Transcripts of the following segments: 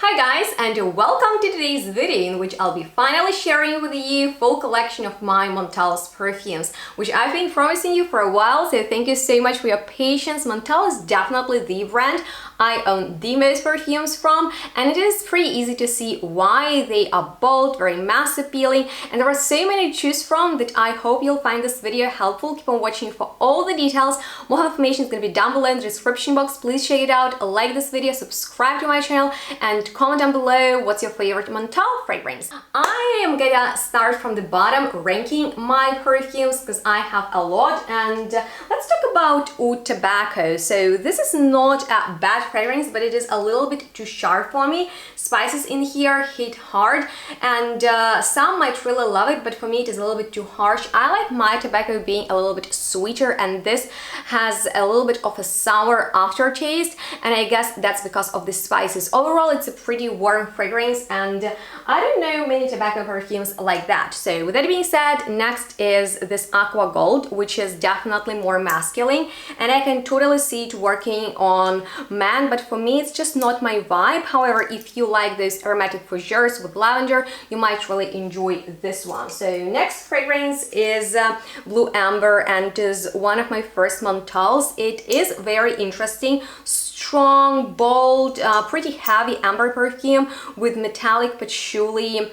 Hi guys, and welcome to today's video in which I'll be finally sharing with you full collection of my Montale's perfumes, which I've been promising you for a while, so thank you so much for your patience. Montale is definitely the brand I own the most perfumes from, and it is pretty easy to see why. They are bold, very mass appealing, and there are so many to choose from that I hope you'll find this video helpful. Keep on watching for all the details. More information is going to be down below in the description box. Please check it out, like this video, subscribe to my channel, and comment down below what's your favorite Montale fragrance. I am gonna start from the bottom, ranking my perfumes because I have a lot, and let's talk about oud tobacco. So this is not a bad fragrance, but it is a little bit too sharp for me. Spices in here hit hard, and some might really love it, but for me it is a little bit too harsh. I like my tobacco being a little bit sweeter, and this has a little bit of a sour aftertaste, and I guess that's because of the spices. Overall, it's a pretty warm fragrance, and I don't know many tobacco perfumes like that. So with that being said, next is this aqua gold, which is definitely more masculine, and I can totally see it working on men, but for me it's just not my vibe. However, if you like those aromatic fougères with lavender, you might really enjoy this one. So next fragrance is blue amber, and it is one of my first Montales. It is very interesting, strong, bold, pretty heavy amber perfume with metallic patchouli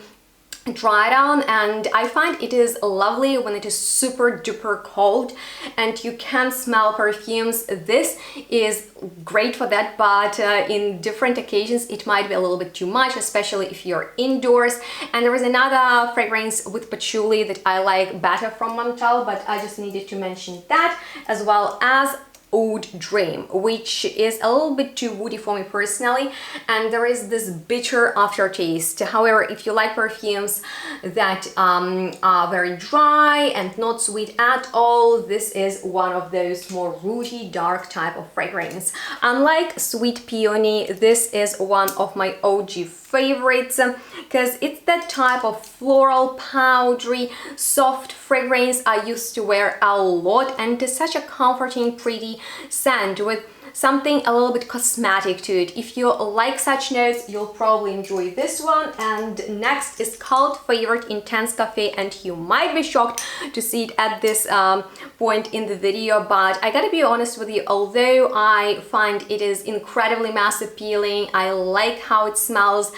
dry down, and I find it is lovely when it is super duper cold and you can smell perfumes. This is great for that, but in different occasions it might be a little bit too much, especially if you're indoors. And there is another fragrance with patchouli that I like better from Montale, but I just needed to mention that, as well as Oud Dream, which is a little bit too woody for me personally, and there is this bitter aftertaste. However, if you like perfumes that are very dry and not sweet at all, this is one of those more woody, dark type of fragrance. Unlike Sweet Peony, this is one of my OG favorites because it's that type of floral, powdery, soft fragrance I used to wear a lot, and it is such a comforting, pretty scent with something a little bit cosmetic to it. If you like such notes, you'll probably enjoy this one. And next is cult favorite Intense Cafe, and you might be shocked to see it at this point in the video, but I gotta be honest with you, although I find it is incredibly mass appealing, I like how it smells,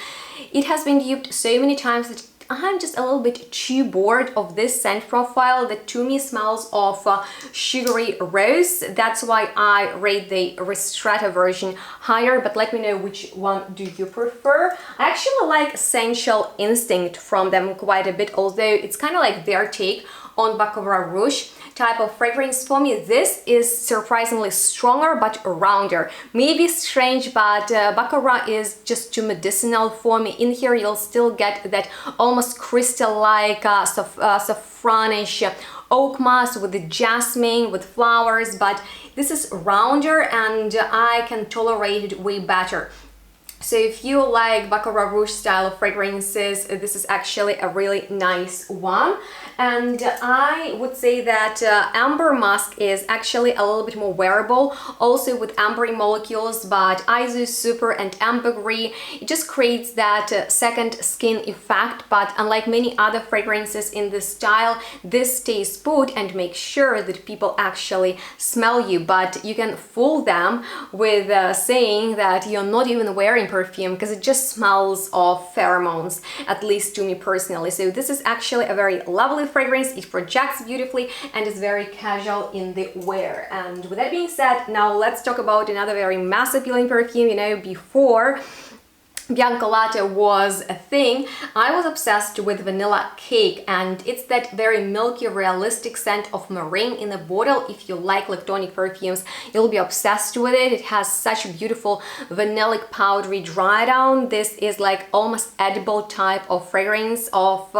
it has been duped so many times that I'm just a little bit too bored of this scent profile that to me smells of sugary rose. That's why I rate the Ristretto version higher, but let me know which one do you prefer. I actually like Sensual Instinct from them quite a bit, although it's kind of like their take on Baccarat Rouge type of fragrance. For me, this is surprisingly stronger but rounder. Maybe strange, but Baccarat is just too medicinal for me. In here you'll still get that almost crystal-like saffronish oak moss with the jasmine, with flowers, but this is rounder and I can tolerate it way better. So if you like Baccarat Rouge style of fragrances, this is actually a really nice one. And I would say that Amber Musk is actually a little bit more wearable, also with ambery molecules, but Izu Super and Ambergris, it just creates that second skin effect. But unlike many other fragrances in this style, this stays put and makes sure that people actually smell you, but you can fool them with saying that you're not even wearing perfume because it just smells of pheromones, at least to me personally. So this is actually a very lovely fragrance. It projects beautifully and is very casual in the wear. And with that being said, now let's talk about another very mass appealing perfume. You know, before Bianco Latte was a thing, I was obsessed with Vanilla Cake, and it's that very milky, realistic scent of meringue in a bottle. If you like lactonic perfumes, you'll be obsessed with it. It has such a beautiful vanillic powdery dry down. This is like almost edible type of fragrance of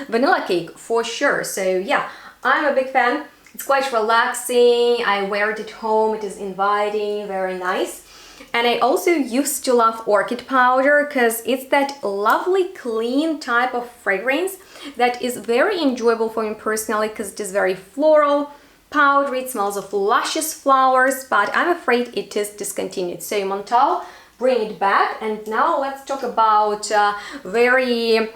Vanilla Cake for sure. So yeah, I'm a big fan. It's quite relaxing. I wear it at home. It is inviting, very nice. And I also used to love Orchid Powder because it's that lovely clean type of fragrance that is very enjoyable for me personally because it is very floral, powdery, it smells of luscious flowers, but I'm afraid it is discontinued. So Montale bring it back. And now let's talk about very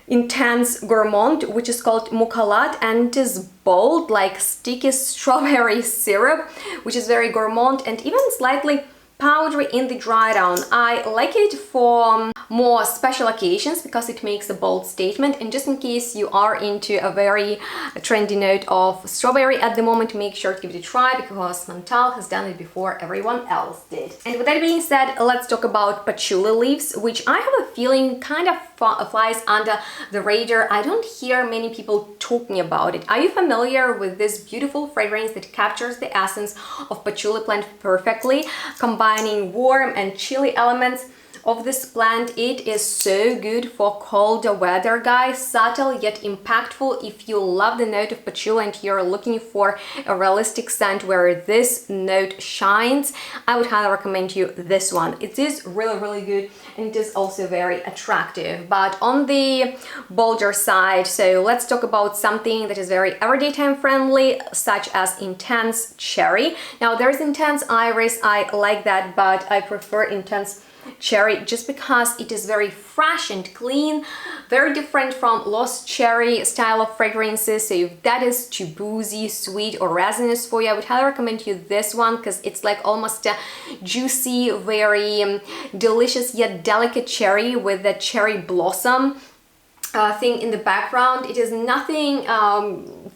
intense gourmand, which is called Mokalat, and it is bold like sticky strawberry syrup, which is very gourmand and even slightly powdery in the dry down. I like it for more special occasions because it makes a bold statement, and just in case you are into a very trendy note of strawberry at the moment, make sure to give it a try because Montale has done it before everyone else did. And with that being said, let's talk about patchouli leaves, which I have a feeling kind of flies under the radar. I don't hear many people talking about it. Are you familiar with this beautiful fragrance that captures the essence of patchouli plant perfectly, combining warm and chilly elements of this plant? It is so good for colder weather, guys. Subtle yet impactful. If you love the note of patchouli and you're looking for a realistic scent where this note shines, I would highly recommend you this one. It is really good, and it is also very attractive, but on the bolder side. So let's talk about something that is very everyday time friendly, such as intense cherry. Now there's intense iris, I like that, but I prefer intense cherry just because it is very fresh and clean, very different from lost cherry style of fragrances. So if that is too boozy, sweet or resinous for you, I would highly recommend you this one because it's like almost a juicy, very delicious yet delicate cherry with the cherry blossom thing in the background. It is nothing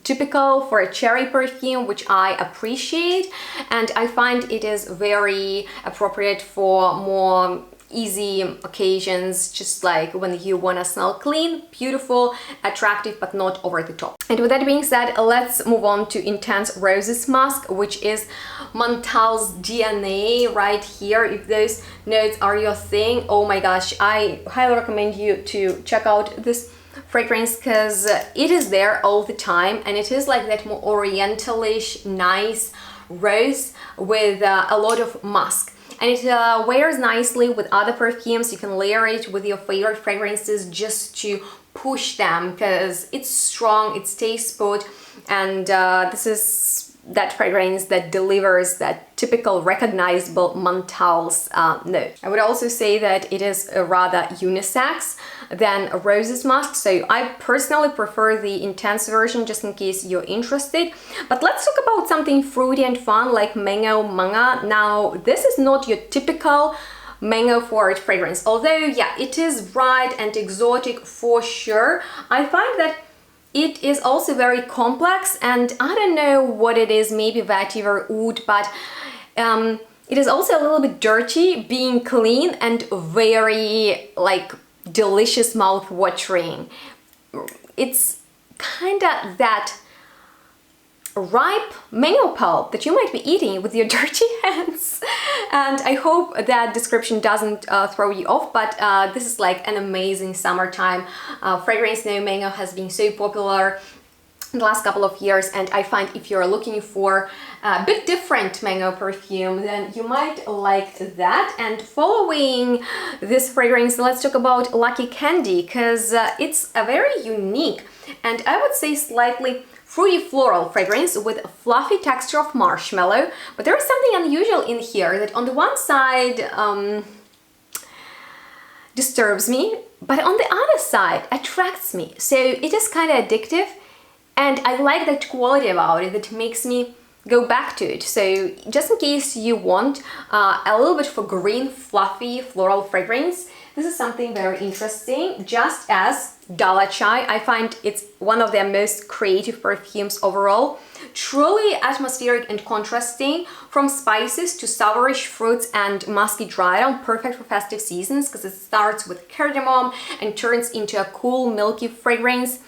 typical for a cherry perfume, which I appreciate, and I find it is very appropriate for more easy occasions, just like when you want to smell clean, beautiful, attractive, but not over the top. And with that being said, let's move on to Intense Roses Musk, which is Montale's DNA right here. If those notes are your thing, oh my gosh, I highly recommend you to check out this fragrance because it is there all the time, and it is like that more orientalish, nice rose with a lot of musk. And it wears nicely with other perfumes. You can layer it with your favorite fragrances just to push them because it's strong, it stays put, and this is that fragrance that delivers that typical recognizable Montale's note. I would also say that it is rather unisex than a Roses Musk, so I personally prefer the intense version just in case you're interested. But let's talk about something fruity and fun like Mango Manga. Now this is not your typical mango forward fragrance, although yeah, it is bright and exotic for sure. I find that it is also very complex, and I don't know what it is, maybe vetiver, oud, but it is also a little bit dirty, being clean and very like delicious, mouth-watering. It's kind of that ripe mango pulp that you might be eating with your dirty hands. And I hope that description doesn't throw you off, but this is like an amazing summertime fragrance. Now mango has been so popular in the last couple of years, and I find if you're looking for a bit different mango perfume, then you might like that. And following this fragrance, let's talk about Lucky Candy, because it's a very unique and I would say slightly fruity floral fragrance with a fluffy texture of marshmallow. But there is something unusual in here that on the one side disturbs me, but on the other side attracts me. So it is kind of addictive, and I like that quality about it that makes me go back to it. So just in case you want a little bit for green, fluffy floral fragrance, this is something very interesting. Just as Dala Chai, I find it's one of their most creative perfumes overall. Truly atmospheric and contrasting, from spices to sourish fruits and musky dry down, perfect for festive seasons because it starts with cardamom and turns into a cool milky fragrance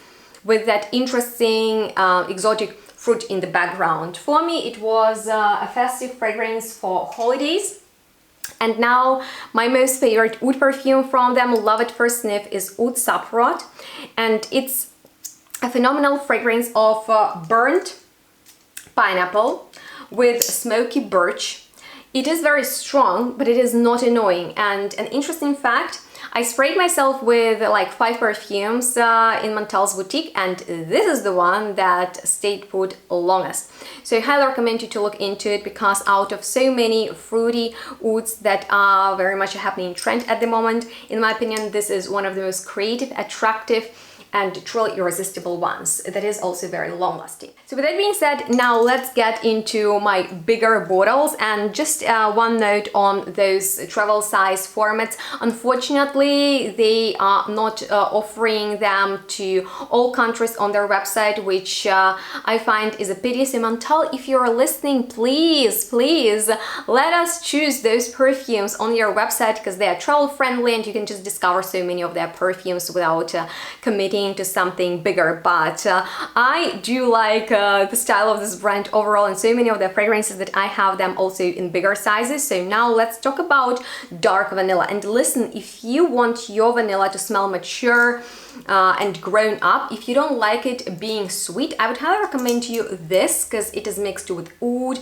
with that interesting exotic fruit in the background. For me, it was a festive fragrance for holidays. And now my most favorite oud perfume from them, love at first sniff, is Oud Saprot, and it's a phenomenal fragrance of burnt pineapple with smoky birch. It is very strong, but it is not annoying. And an interesting fact, I sprayed myself with like 5 perfumes in Montale's boutique, and this is the one that stayed put longest. So I highly recommend you to look into it, because out of so many fruity ouds that are very much a happening trend at the moment, in my opinion, this is one of the most creative, attractive, and truly irresistible ones that is also very long lasting. So with that being said, now let's get into my bigger bottles. And just one note on those travel size formats: unfortunately they are not offering them to all countries on their website, which I find is a pity. So Montale, if you're listening, please let us choose those perfumes on your website, because they are travel friendly and you can just discover so many of their perfumes without committing to something bigger. But I do like the style of this brand overall, and so many of the fragrances that I have them also in bigger sizes. So now let's talk about dark vanilla. And listen, if you want your vanilla to smell mature and grown up, if you don't like it being sweet, I would highly recommend you this, because it is mixed with oud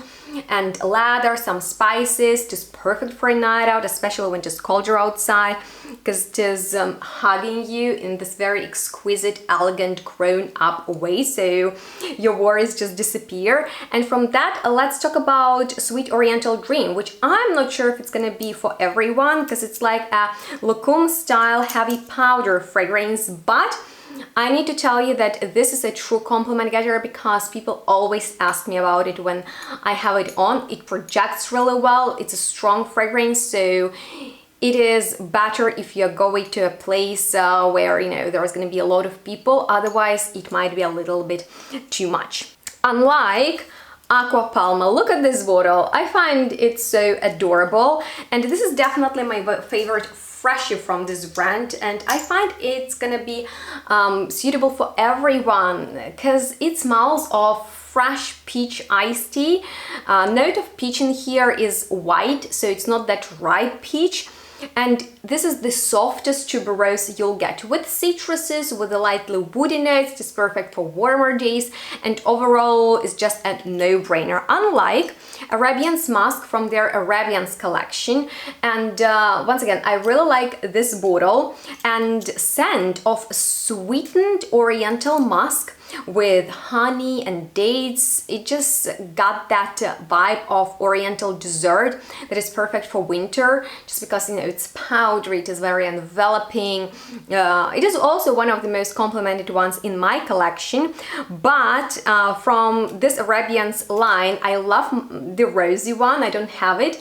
and lather, some spices, just perfect for a night out, especially when it's colder outside, because it is hugging you in this very exquisite, elegant, grown up way, so your worries just disappear. And from that, let's talk about Sweet Oriental Dream, which I'm not sure if it's gonna be for everyone, because it's like a Lacum style heavy powder fragrance, but I need to tell you that this is a true compliment getter, because people always ask me about it when I have it on. It projects really well, it's a strong fragrance, so it is better if you're going to a place where, you know, there's going to be a lot of people, otherwise it might be a little bit too much. Unlike Aqua Palma, look at this bottle. I find it so adorable, and this is definitely my favorite freshie from this brand, and I find it's gonna be suitable for everyone, because it smells of fresh peach iced tea. Note of peach in here is white, so it's not that ripe peach. And this is the softest tuberose you'll get, with citruses, with a lightly woody notes, just perfect for warmer days, and overall is just a no-brainer, unlike Arabian's Musk from their Arabians collection. And once again, I really like this bottle and scent of sweetened oriental musk with honey and dates. It just got that vibe of oriental dessert that is perfect for winter, just because, you know, it's powdery, it is very enveloping. It is also one of the most complimented ones in my collection. But from this Arabians line, I love the rosy one. I don't have it.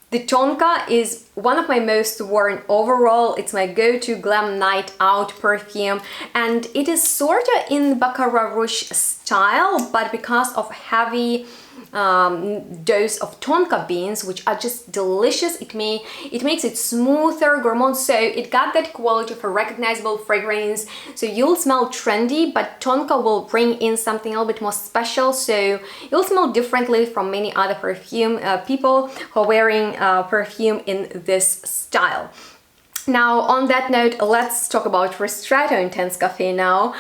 The Tonka is one of my most worn overall. It's my go-to glam night out perfume, and it is sort of in Baccarat Rouge style, but because of heavy dose of tonka beans, which are just delicious, it makes it smoother, gourmand, so it got that quality of a recognizable fragrance. So you'll smell trendy, but tonka will bring in something a little bit more special, so you'll smell differently from many other perfume people who are wearing perfume in this style. Now, on that note, let's talk about Ristretto Intense Cafe now.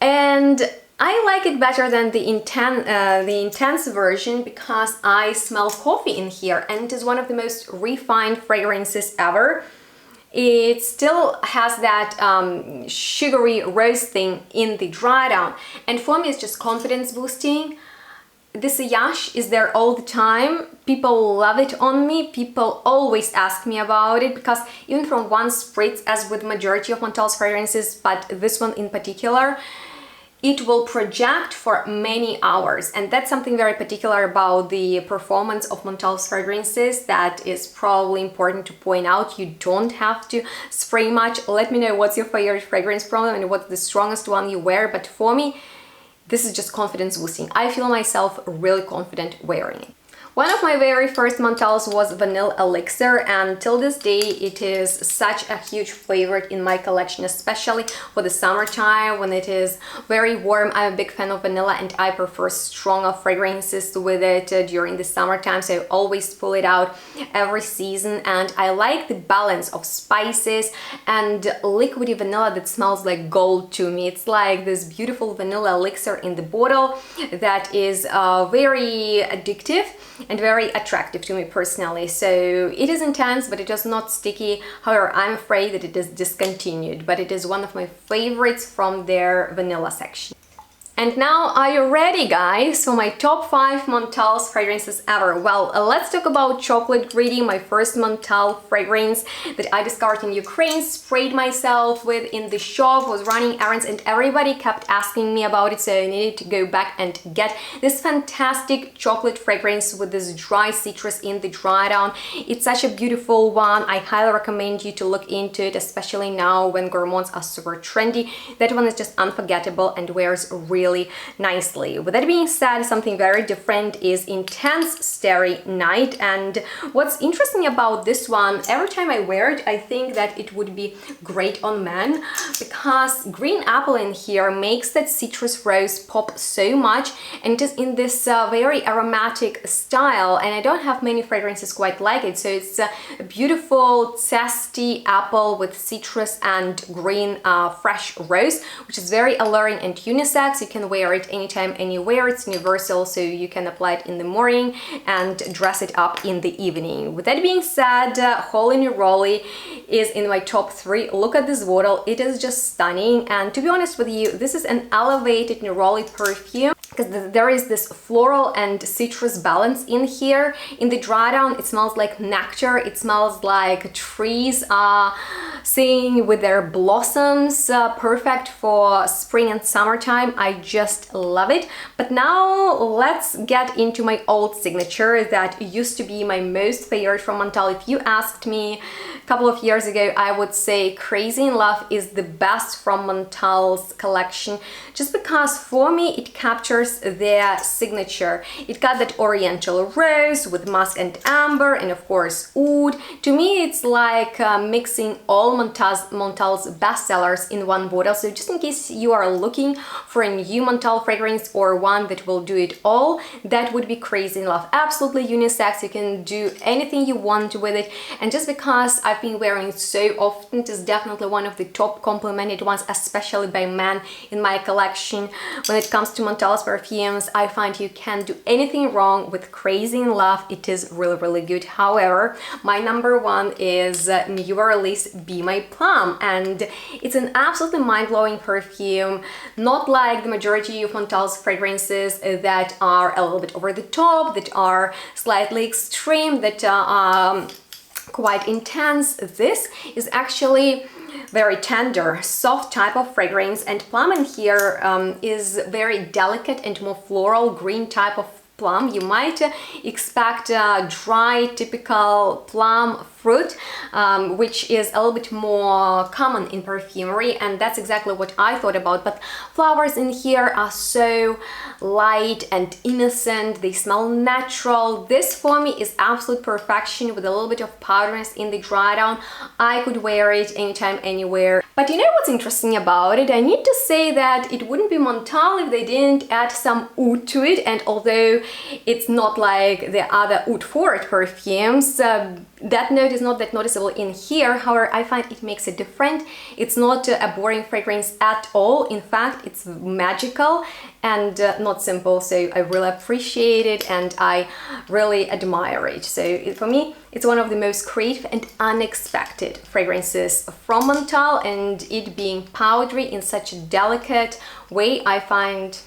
And I like it better than the intense version, because I smell coffee in here, and it is one of the most refined fragrances ever. It still has that sugary rose thing in the dry down, and for me it's just confidence boosting. The sillage is there all the time. People love it on me. People always ask me about it, because even from one spritz, as with majority of Montale's fragrances, but this one in particular, it will project for many hours, and that's something very particular about the performance of Montale's fragrances that is probably important to point out. You don't have to spray much. Let me know what's your favorite fragrance from them and what's the strongest one you wear, but for me, this is just confidence boosting. I feel myself really confident wearing it. One of my very first Montales was Vanilla Elixir, and till this day it is such a huge favorite in my collection, especially for the summertime when it is very warm. I'm a big fan of vanilla, and I prefer stronger fragrances with it during the summertime, so I always pull it out every season. And I like the balance of spices and liquidy vanilla that smells like gold to me. It's like this beautiful vanilla elixir in the bottle that is very addictive. and very attractive to me personally. So it is intense, but it is not sticky. However, I'm afraid that it is discontinued, but it is one of my favorites from their vanilla section. And now, are you ready, guys, for my top 5 Montale's fragrances ever? Well, let's talk about Chocolate Greedy, my first Montale fragrance that I discovered in Ukraine, sprayed myself with in the shop, was running errands, and everybody kept asking me about it, so I needed to go back and get this fantastic chocolate fragrance with this dry citrus in the dry down. It's such a beautiful one. I highly recommend you to look into it, especially now when gourmands are super trendy. That one is just unforgettable and wears really nicely. With that being said, something very different is Intense Starry Night, and what's interesting about this one, every time I wear it, I think that it would be great on men, because green apple in here makes that citrus rose pop so much, and it is in this very aromatic style, and I don't have many fragrances quite like it. So it's a beautiful zesty apple with citrus and green fresh rose, which is very alluring and unisex. You can wear it anytime, anywhere. It's universal, so you can apply it in the morning and dress it up in the evening. With that being said, Holy Neroli is in my top 3. Look at this bottle, it is just stunning, and to be honest with you, this is an elevated Neroli perfume, because there is this floral and citrus balance in here. In the dry down, it smells like nectar, it smells like trees are singing with their blossoms, perfect for spring and summertime. I just love it. But now let's get into my old signature that used to be my most favorite from Montale. If you asked me a couple of years ago, I would say Crazy in Love is the best from Montale's collection, just because for me it captures their signature. It got that oriental rose with musk and amber, and of course oud. To me, it's like mixing all Montale's bestsellers in one bottle. So just in case you are looking for a new Montale fragrance or one that will do it all, that would be Crazy in Love. Absolutely unisex, you can do anything you want with it, and just because I've been wearing it so often, it is definitely one of the top complimented ones, especially by men in my collection. When it comes to Montale's perfumes, I find you can't do anything wrong with Crazy in Love. It is really good. However, my number 1 is newer release Be My Plum, and it's an absolutely mind-blowing perfume, not like the majority of Montale's fragrances that are a little bit over the top, that are slightly extreme, that are quite intense. This is actually very tender, soft type of fragrance, and plum in here is very delicate and more floral green type of plum. You might expect a dry, typical plum fruit, which is a little bit more common in perfumery, and that's exactly what I thought about. But flowers in here are so light and innocent, they smell natural. This for me is absolute perfection with a little bit of powderiness in the dry down. I could wear it anytime, anywhere. But you know what's interesting about it? I need to say that it wouldn't be Montale if they didn't add some oud to it, and although it's not like the other oud forward perfumes, that note is not that noticeable in here. However, I find it makes it different. It's not a boring fragrance at all. In fact, it's magical and not simple. So I really appreciate it and I really admire it. So for me, it's one of the most creative and unexpected fragrances from Montale, and it being powdery in such a delicate way, I find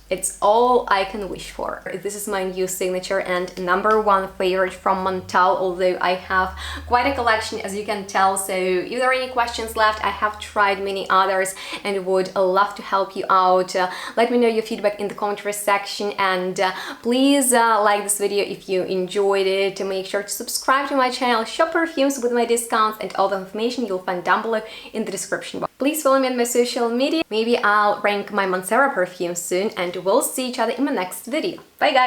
it's all I can wish for. This is my new signature and number 1 favorite from Montale, although I have quite a collection, as you can tell. So if there are any questions left, I have tried many others and would love to help you out. Let me know your feedback in the commentary section, and please like this video if you enjoyed it. Make sure to subscribe to my channel, shop perfumes with my discounts, and all the information you'll find down below in the description box. Please follow me on my social media. Maybe I'll rank my Montale perfumes soon, and we'll see each other in my next video. Bye guys!